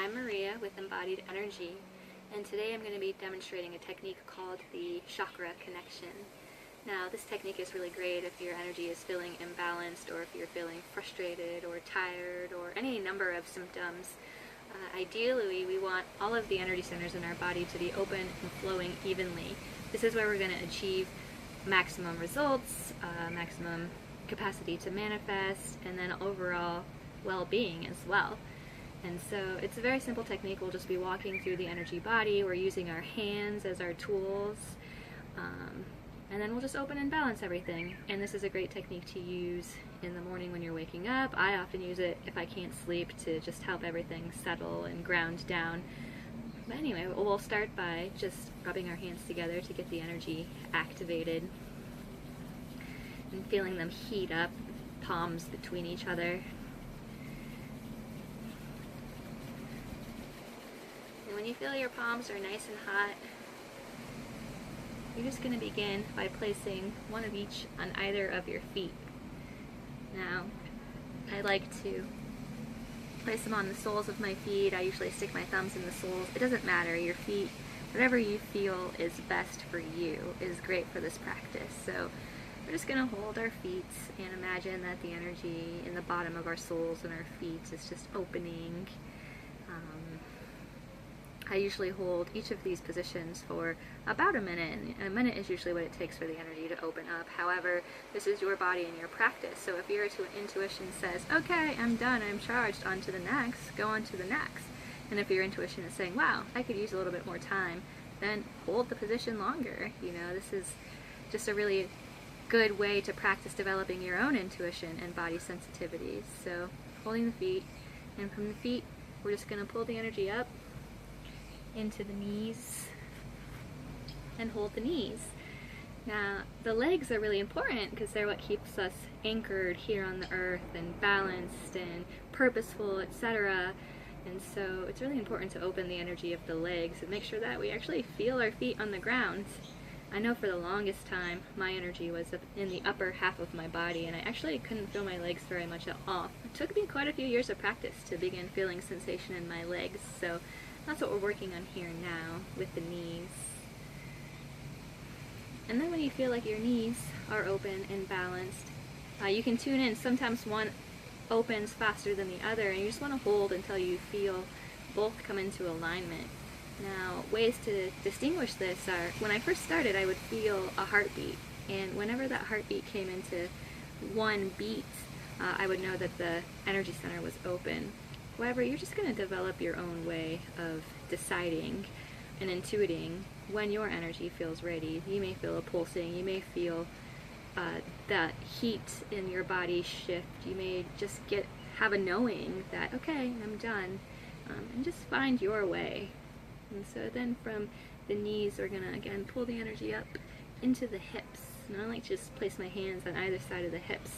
I'm Maria with Embodied Energy, and today I'm going to be demonstrating a technique called the chakra connection. Now, this technique is really great if your energy is feeling imbalanced, or if you're feeling frustrated or tired, or any number of symptoms. Ideally, we want all of the energy centers in our body to be open and flowing evenly. This is where we're going to achieve maximum results, maximum capacity to manifest, and then overall well-being as well. And so it's a very simple technique. We'll just be walking through the energy body. We're using our hands as our tools. And then we'll just open and balance everything. And this is a great technique to use in the morning when you're waking up. I often use it if I can't sleep to just help everything settle and ground down. But anyway, we'll start by just rubbing our hands together to get the energy activated and feeling them heat up, palms between each other. When you feel your palms are nice and hot, you're just going to begin by placing one of each on either of your feet. Now, I like to place them on the soles of my feet. I usually stick my thumbs in the soles. It doesn't matter. Your feet, whatever you feel is best for you, is great for this practice. So we're just going to hold our feet and imagine that the energy in the bottom of our soles and our feet is just opening. I usually hold each of these positions for about a minute, and a minute is usually what it takes for the energy to open up. However, this is your body and your practice, so if your intuition says, okay, I'm done, I'm charged, on to the next, go on to the next. And if your intuition is saying, wow, I could use a little bit more time, then hold the position longer. You know, this is just a really good way to practice developing your own intuition and body sensitivities. So holding the feet, and from the feet, we're just going to pull the energy up into the knees and hold the knees. Now, the legs are really important because they're what keeps us anchored here on the earth and balanced and purposeful, etc. And so it's really important to open the energy of the legs and make sure that we actually feel our feet on the ground. I know for the longest time my energy was in the upper half of my body, and I actually couldn't feel my legs very much at all. It took me quite a few years of practice to begin feeling sensation in my legs, so that's what we're working on here now with the knees. And then when you feel like your knees are open and balanced, you can tune in. Sometimes one opens faster than the other, and you just want to hold until you feel both come into alignment. Now, ways to distinguish this are, when I first started, I would feel a heartbeat, and whenever that heartbeat came into one beat, I would know that the energy center was open. However, you're just going to develop your own way of deciding and intuiting when your energy feels ready. You may feel a pulsing, you may feel that heat in your body shift, you may just have a knowing that, okay, I'm done, and just find your way. And so then from the knees, we're going to again pull the energy up into the hips. And I like to just place my hands on either side of the hips.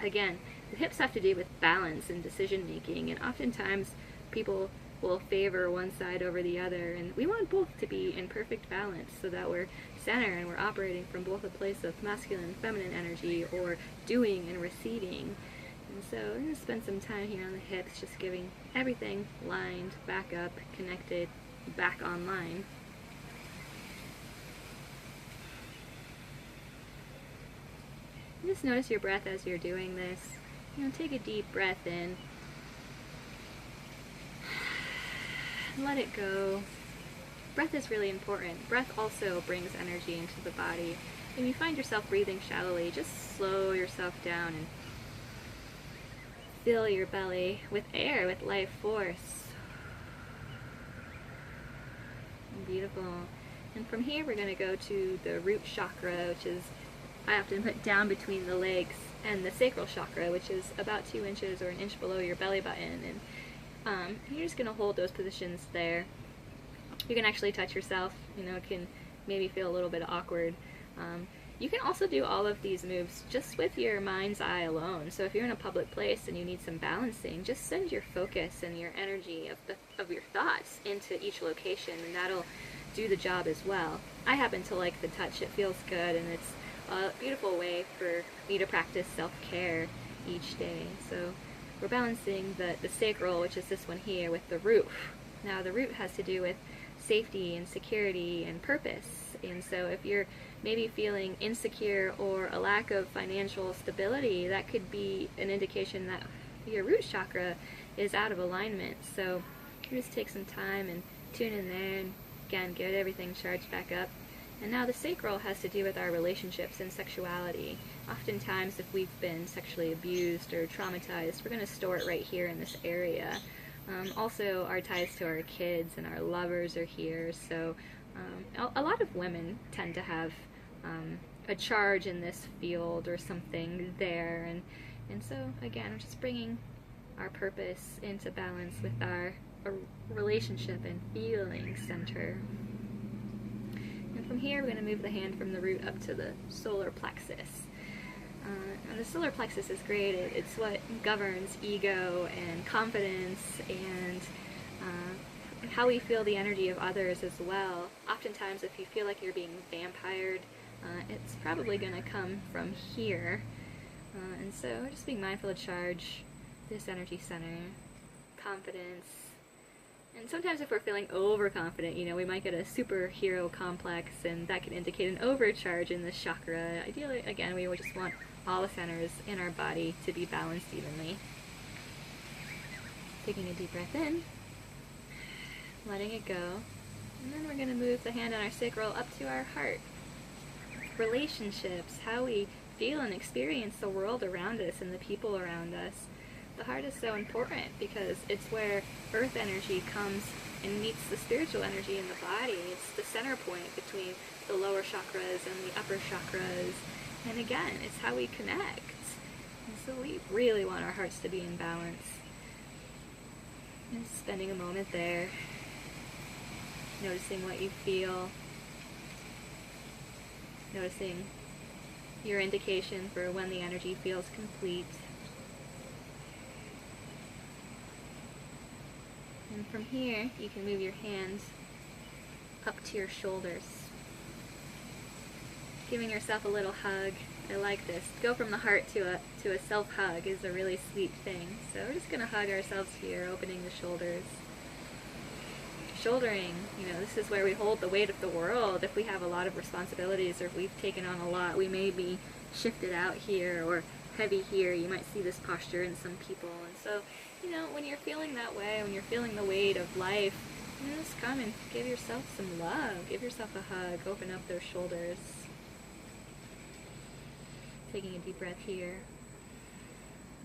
Again, the hips have to do with balance and decision making, and oftentimes people will favor one side over the other, and we want both to be in perfect balance so that we're centered and we're operating from both a place of masculine and feminine energy, or doing and receiving. And so we're going to spend some time here on the hips, just getting everything lined, back up, connected, back online. Just notice your breath as you're doing this. You know, take a deep breath in. Let it go. Breath is really important. Breath also brings energy into the body. If you find yourself breathing shallowly, just slow yourself down and fill your belly with air, with life force. Beautiful. And from here we're going to go to the root chakra, which is, I often put down between the legs, and the sacral chakra, which is about 2 inches or an inch below your belly button. And you're just going to hold those positions there. You can actually touch yourself. You know, it can maybe feel a little bit awkward. You can also do all of these moves just with your mind's eye alone. So if you're in a public place and you need some balancing, just send your focus and your energy of your thoughts into each location, and that'll do the job as well. I happen to like the touch. It feels good, and it's a beautiful way for me to practice self-care each day. So we're balancing the sacral, which is this one here, with the root, Now the root has to do with safety and security and purpose. And so if you're maybe feeling insecure or a lack of financial stability, that could be an indication that your root chakra is out of alignment. So you just take some time and tune in there, and again, get everything charged back up. And now the sacral has to do with our relationships and sexuality. Oftentimes, if we've been sexually abused or traumatized, we're going to store it right here in this area. Also, our ties to our kids and our lovers are here. So a lot of women tend to have a charge in this field or something there. And so, again, we're just bringing our purpose into balance with our relationship and feeling center. And from here, we're going to move the hand from the root up to the solar plexus. And the solar plexus is great. It's what governs ego and confidence and how we feel the energy of others as well. Oftentimes, if you feel like you're being vampired, it's probably going to come from here. And so just being mindful to charge this energy center, confidence. And sometimes if we're feeling overconfident, we might get a superhero complex, and that can indicate an overcharge in this chakra. Ideally, again, we would just want all the centers in our body to be balanced evenly. Taking a deep breath in, letting it go, and then we're going to move the hand on our sacral up to our heart. Relationships, how we feel and experience the world around us and the people around us. The heart is so important because it's where earth energy comes and meets the spiritual energy in the body. It's the center point between the lower chakras and the upper chakras. And again, it's how we connect. And so we really want our hearts to be in balance. And spending a moment there, noticing what you feel, noticing your indication for when the energy feels complete. And from here, you can move your hands up to your shoulders, giving yourself a little hug. I like this. Go from the heart to a self-hug is a really sweet thing. So we're just going to hug ourselves here, opening the shoulders. Shouldering, this is where we hold the weight of the world. If we have a lot of responsibilities or if we've taken on a lot, we may be shifted out here or heavy here. You might see this posture in some people. And so, when you're feeling that way, when you're feeling the weight of life, just come and give yourself some love. Give yourself a hug. Open up those shoulders. Taking a deep breath here.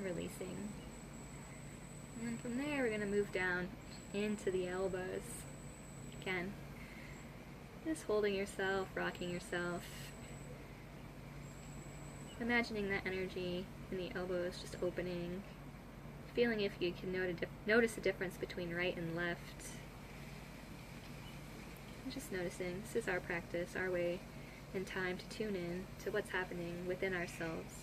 Releasing. And then from there, we're going to move down into the elbows. Again, just holding yourself, rocking yourself. Imagining that energy in the elbows just opening. Feeling if you can notice the difference between right and left. And just noticing, this is our practice, our way and time to tune in to what's happening within ourselves.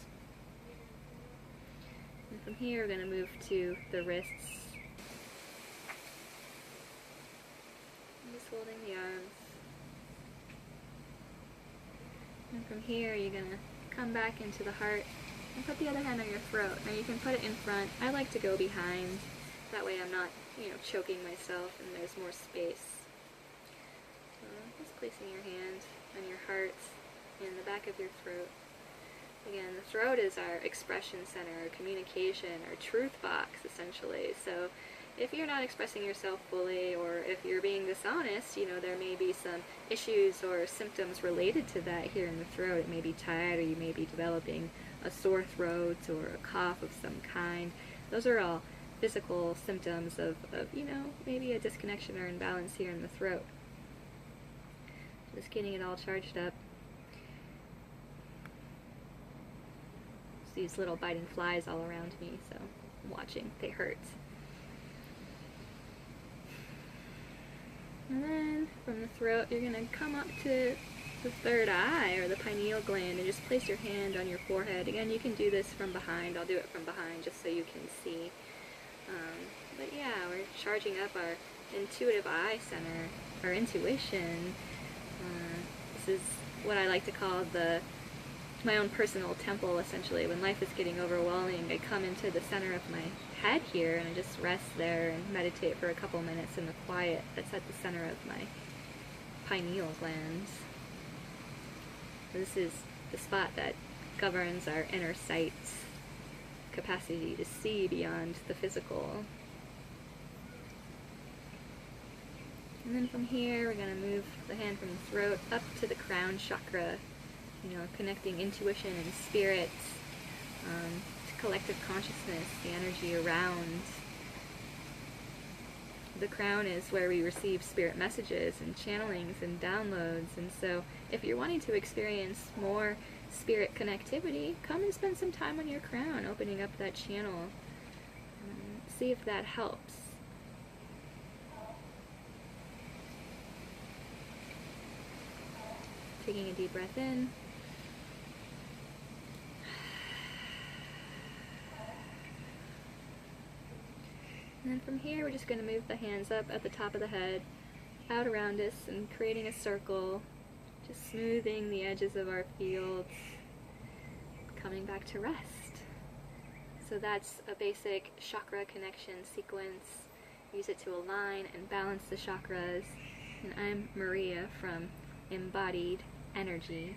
And from here, we're going to move to the wrists. And just holding the arms. And from here, you're going to come back into the heart and put the other hand on your throat. Now you can put it in front. I like to go behind. That way I'm not, choking myself and there's more space. Just placing your hand on your heart in the back of your throat. Again, the throat is our expression center, our communication, our truth box, essentially. So if you're not expressing yourself fully, or if you're being dishonest, there may be some issues or symptoms related to that here in the throat. It may be tight, or you may be developing a sore throat or a cough of some kind. Those are all physical symptoms of maybe a disconnection or imbalance here in the throat. Just getting it all charged up. These little biting flies all around me, so I'm watching. They hurt. And then from the throat, you're going to come up to the third eye, or the pineal gland, and just place your hand on your forehead. Again, you can do this from behind. I'll do it from behind just so you can see. But yeah, we're charging up our intuitive eye center, our intuition. This is what I like to call the my own personal temple, essentially. When life is getting overwhelming, I come into the center of my head here, and I just rest there and meditate for a couple minutes in the quiet that's at the center of my pineal glands. This is the spot that governs our inner sight's capacity to see beyond the physical. And then from here, we're going to move the hand from the throat up to the crown chakra, connecting intuition and spirit, to collective consciousness, the energy around. The crown is where we receive spirit messages and channelings and downloads, and so if you're wanting to experience more spirit connectivity, come and spend some time on your crown, opening up that channel. See if that helps. Taking a deep breath in. And then from here, we're just going to move the hands up at the top of the head, out around us, and creating a circle, just smoothing the edges of our fields, coming back to rest. So that's a basic chakra connection sequence. Use it to align and balance the chakras. And I'm Maria from Embodied Energy.